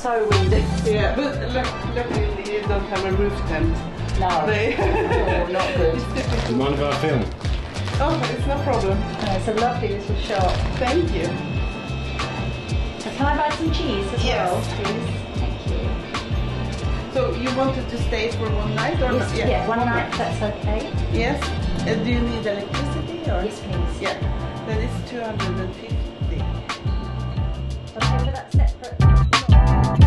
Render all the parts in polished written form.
so windy. Yeah, but luckily you don't have a roof tent. No. Oh, not good. Do you mind if I film? Oh, it's no problem. It's a lovely little shop. Thank you. So can I buy some cheese as Yes. well, please? Thank you. So you wanted to stay for one night or not? Yeah, one night, that's okay. Yes. Do you need electricity or? Yes, please. Yeah. That is 250. Okay, but that's separate.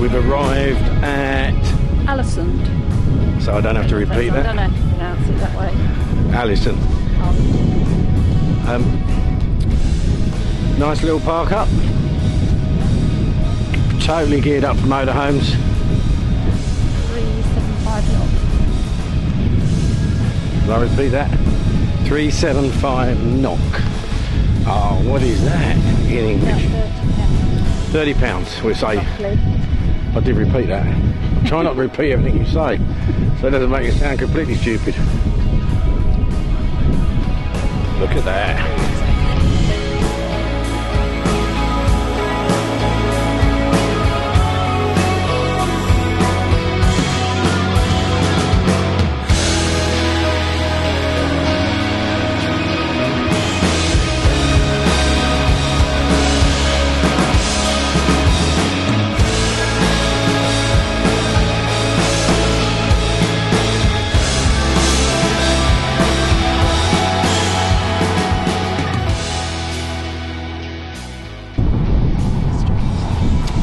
We've arrived at Alisund. so I don't have to repeat I that. don't know if you pronounce it that way. Allison. Nice little park up. Totally geared up for motorhomes. 375 knots. Will I repeat that? 375 knock. Oh, what is that in English? About £30, we'll say. roughly. I did repeat that. Try not to repeat everything you say, so it doesn't make it sound completely stupid. Look at that.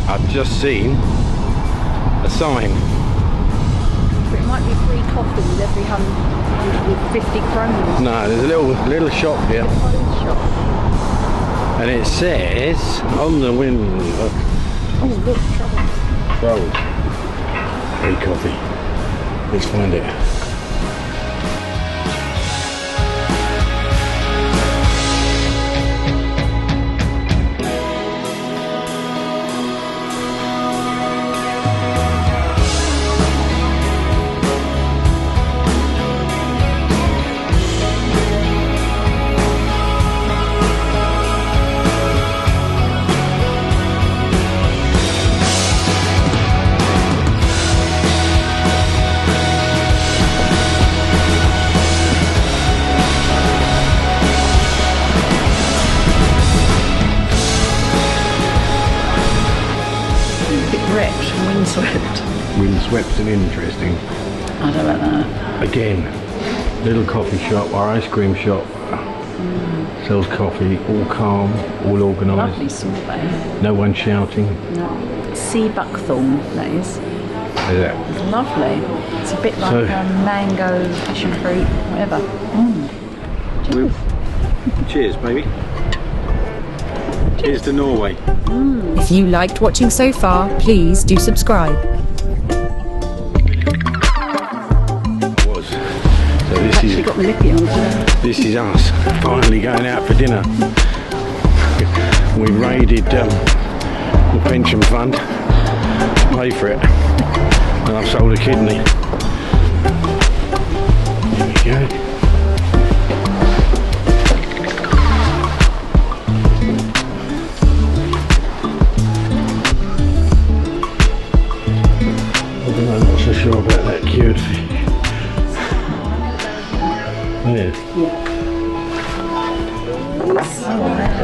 I've just seen a sign. But it might be free coffee with every 150 kroner. No, there's a little shop here, Shop. and it says on the window, Oh, look, trouble. free coffee. Let's find it. Wrecked, windswept. Windswept and interesting. I don't know about that. Again, little coffee shop or ice cream shop. Sells coffee, all calm, all Lovely organised. sorbet. No one shouting. No. Sea buckthorn, that is. Is that? It's lovely. It's a bit like So- mango, passion fruit, whatever. Cheers, baby. Cheers to Norway. If you liked watching so far, please do subscribe. Was. So this Actually is got the lippy on today. this is us finally going out for dinner. We raided the pension fund to pay for it. And I've sold a kidney. There we go. I'm not so sure about that cured fish. Yeah.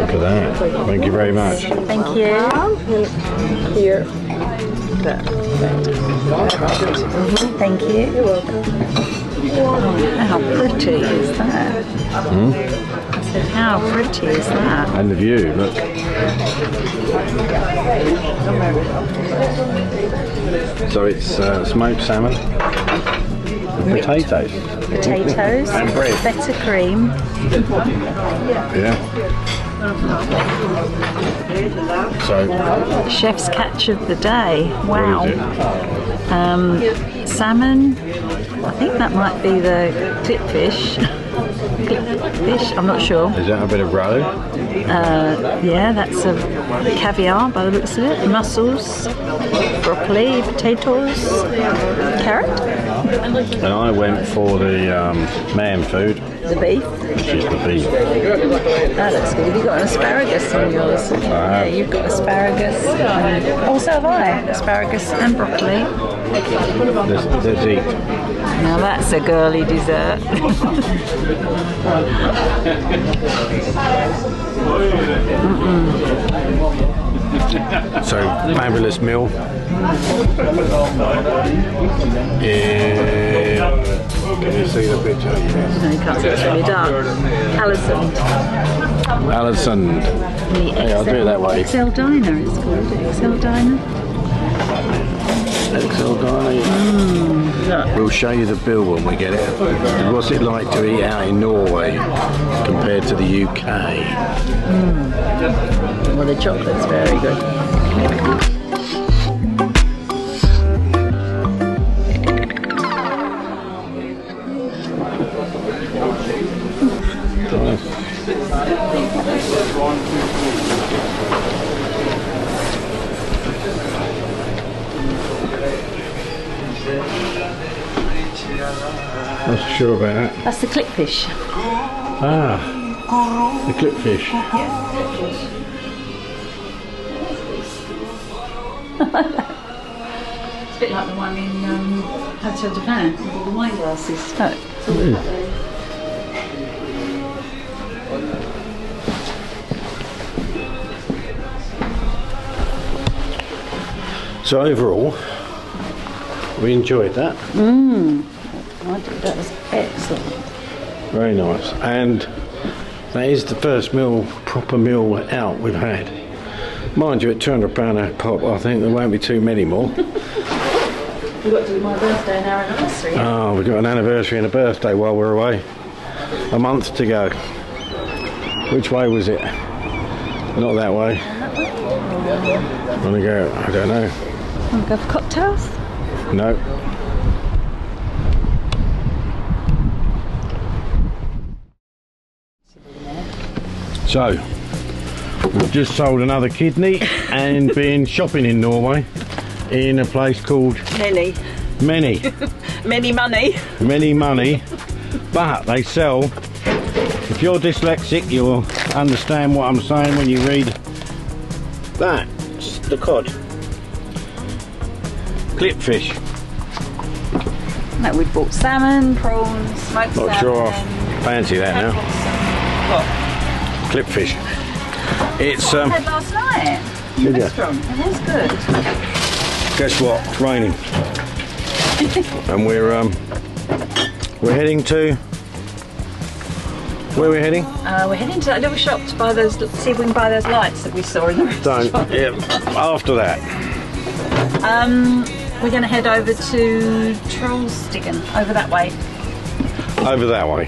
Look at that. Thank you very much. Thank you. Here. Thank you. You're welcome. How pretty is that? Hmm? I said, how pretty is that? And the view, look. So it's smoked salmon and potatoes. Potatoes, and bread. better cream. Yeah. So, Chef's catch of the day. Wow. what is it? Salmon. I think that might be the clipfish. Clipfish, I'm not sure. Is that a bit of roe? Yeah, that's a caviar by the looks of it. Mussels, broccoli, potatoes, carrot. And I went for the man food, The beef. which is the beef. That looks good. Have you got an asparagus on yours? Yeah, you've got asparagus. Also have I. Asparagus and broccoli. Let's eat. Now that's a girly dessert. So, fabulous meal. Yeah. Can you see the picture? Yes. No, you can't see, it's really dark. Alison. Hey, I'll do it that way. XL Diner it's called. XL Diner. XL Diner. We'll show you the bill when we get it. What's it like to eat out in Norway compared to the UK? Well, the chocolate's very good. Not sure about that. That's the clipfish. Ah, the clipfish. It's a bit like the one in Hotel Japan with all the wine glasses. So overall, we enjoyed that. I did. That was excellent. Very nice. And that is the first proper meal out we've had. Mind you, at £200 a pop, I think there won't be too many more. We've got to do my birthday and our anniversary. Oh, we've got an anniversary and a birthday while we're away. A month to go. Which way was it? Not that way. Want to go? I don't know. Want to go for cocktails? No. So, we've just sold another kidney and been shopping in Norway in a place called Many money. Many Money, but they sell, if you're dyslexic you'll understand what I'm saying when you read that, it's the cod. Clipfish. No, we've bought salmon, prawns, smoked salmon. Not sure I fancy that now. What? Clipfish. It's I had last night in the Did ya? restaurant. It was good. guess what? It's raining. And we're heading to, where are we heading? We're heading to that little shop to buy those, see if we can buy those lights that we saw in the restaurant. Yeah, after that. We're going to head over to Trollstigen, over that way. Over that way.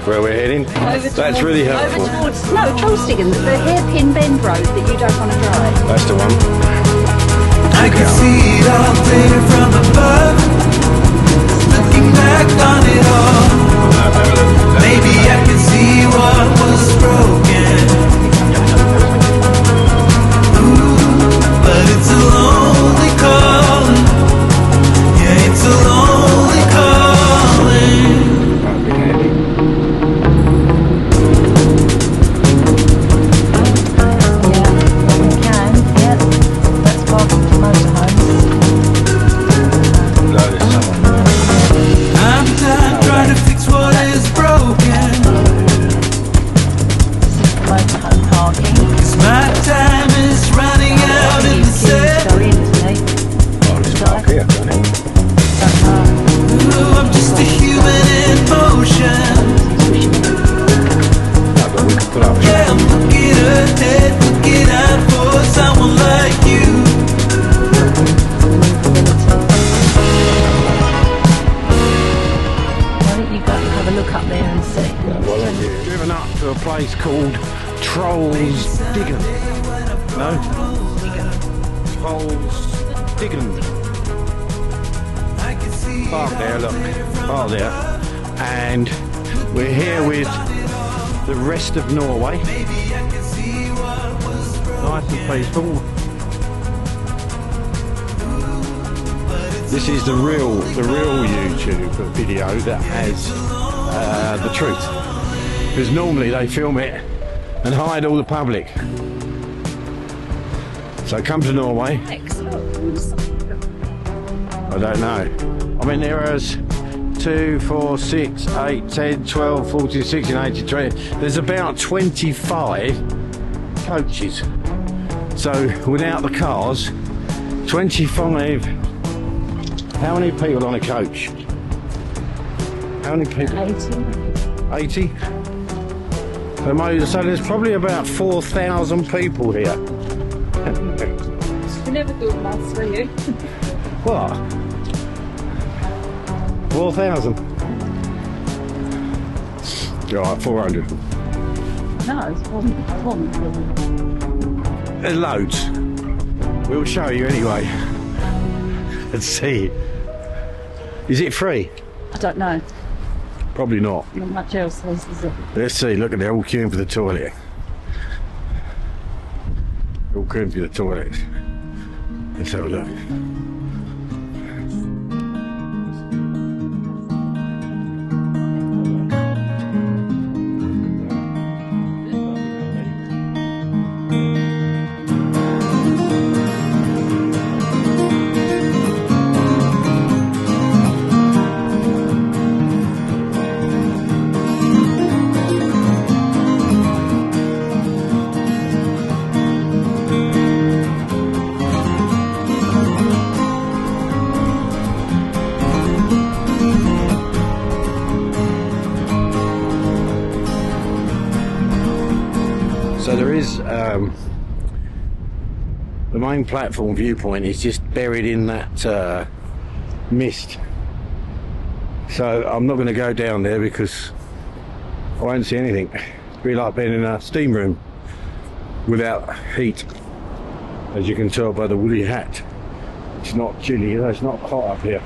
Where we're heading? That's really helpful. Over towards, no, Trollstigen, the hairpin bend road that you don't want to drive. That's the one. I could see it all there from above, looking back on it all. Maybe I could see what was broken. Ooh, but it's a lonely calling, motorhome parking. 'Cause my time is running out in the sand. Go in, isn't he? Oh, it's park here, isn't it? Ooh, I'm just a human in motion. No, but we could put up. Yeah, I'm looking ahead, looking out for someone like you. Why don't you go and have a look up there and see? Driven up to a place called Trolls Diggen. No? Trolls Diggen. I can see Park there, look. Park there. And we're here with the rest of Norway. maybe I can see what was broken. Nice and peaceful. This is the real YouTube video that has the truth. Because normally they film it and hide all the public. So come to Norway. I don't know. I mean, there is 2, 4, 6, 8, 10, 12, 14, 16, 18, 20. There's about 25 coaches. So without the cars, 25. How many people on a coach? How many people? 80? So there's probably about 4,000 people here. You never do maths, will you? What? 4,000? Right, 400. No, it's one. There's loads. We'll show you anyway. Let's see. Is it free? I don't know. Probably not. Not much else is it? Let's see. Look at they're all queuing for the toilet. They're all queuing for the toilet. Let's have a look. So there is the main platform viewpoint is just buried in that mist. So I'm not going to go down there because I won't see anything. It'd be like being in a steam room without heat, as you can tell by the woolly hat. It's not chilly, it's not hot up here.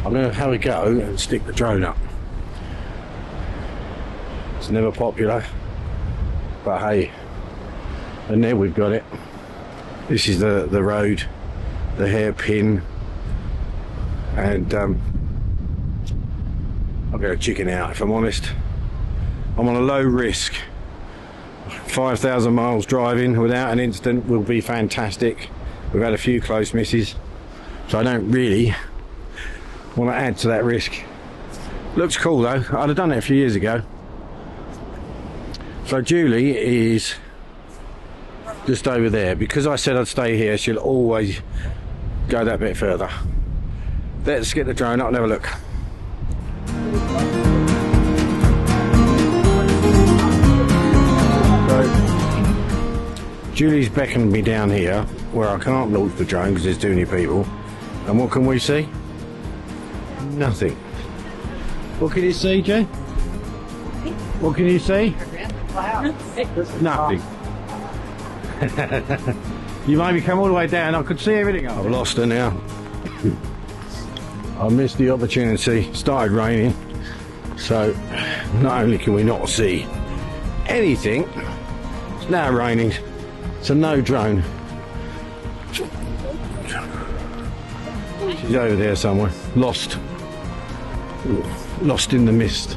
I'm going to have a go and stick the drone up. It's never popular, but hey. And there we've got it. This is the road, the hairpin, and I'm going to chicken out if I'm honest. I'm on a low risk. 5,000 miles driving without an incident will be fantastic. We've had a few close misses, so I don't really want to add to that risk. Looks cool though. I'd have done it a few years ago. So Julie is just over there. Because I said I'd stay here, she'll always go that bit further. Let's get the drone up and have a look. So, Julie's beckoned me down here where I can't launch the drone because there's too many people. And what can we see? Nothing. What can you see, Jay? What can you see? Nothing. You made me come all the way down. I could see everything. I've lost her now. I missed the opportunity. It started raining, so not only can we not see anything, it's now raining, so no drone. She's over there somewhere, lost in the mist.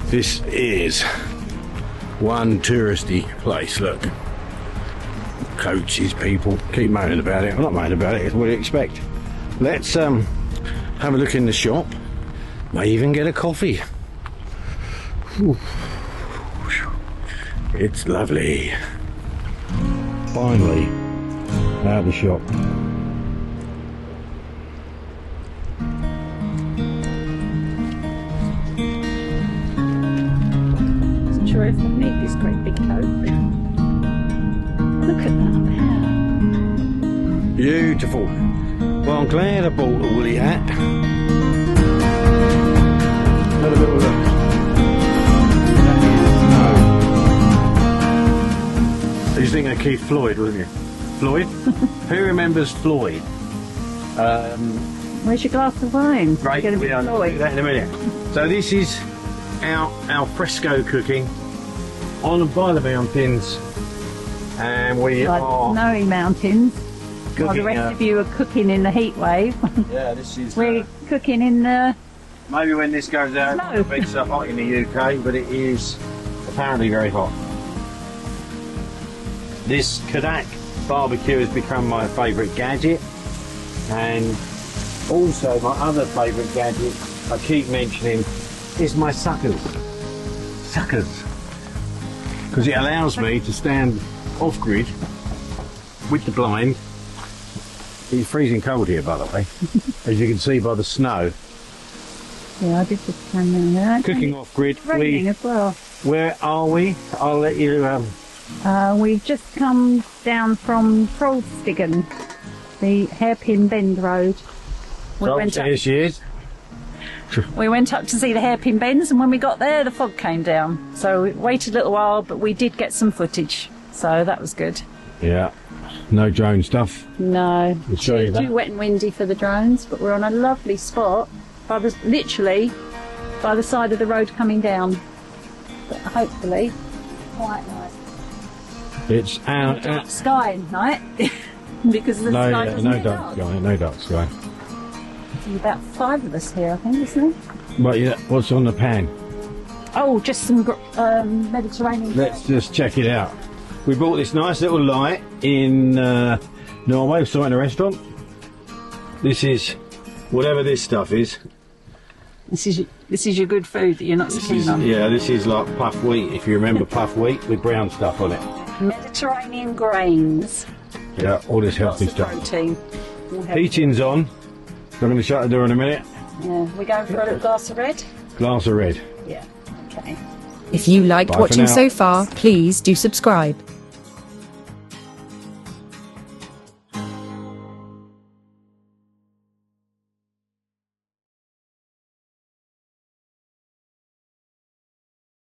This is one touristy place. Look, coaches, people keep moaning about it. I'm not moaning about it, it's what you expect. Let's have a look in the shop, may even get a coffee. It's lovely. Finally, out of the shop. Isn't sure if I need this great big coat. Look at that. Beautiful. Well, I'm glad I bought a woolly hat. Have a little look. You think of Keith Floyd, wouldn't you? Floyd? Who remembers Floyd? Where's your glass of wine? Right, You're gonna be we'll Floyd. do that in a minute. So this is our alfresco cooking on and by the mountains, and we Like are snowy mountains. While the cooking. rest of you are cooking in the heat wave. Yeah, this is. We're cooking in the Maybe when this goes out, Snow. it'll be so hot in the UK, but it is apparently very hot. This Kodak barbecue has become my favourite gadget, and also my other favourite gadget I keep mentioning is my suckers. Suckers. Because it allows me to stand off grid with the blind. It's freezing cold here, by the way, as you can see by the snow. yeah, I did just stand down there. Cooking off grid. It's raining as well. Where are we? I'll let you. We've just come down from Fjords, the hairpin bend road. Here she is. We went up to see the hairpin bends, and when we got there, the fog came down. So we waited a little while, but we did get some footage, so that was good. Yeah. No drone stuff. No, We'll show you that. too wet and windy for the drones, but we're on a lovely spot, literally by the side of the road coming down. But hopefully, quite nice. It's out. Dark sky at night because the sky doesn't no get dark sky. No dark sky. There's about 5 of us here, I think, isn't there? But yeah, what's on the pan? Oh, just some Mediterranean. Let's just check it out. We bought this nice little light in Norway. We saw it in a restaurant. This is whatever this stuff is. This is your good food that you're not so keen on. Yeah, this is like puff wheat. If you remember puff wheat with brown stuff on it. Mediterranean grains. Yeah, all this healthy Lots of stuff. protein. All healthy. Heating's on. I'm going to shut the door in a minute. Yeah, we're going for a little glass of red. Glass of red. Yeah. Okay. If you liked Bye for watching now. so far, please do subscribe.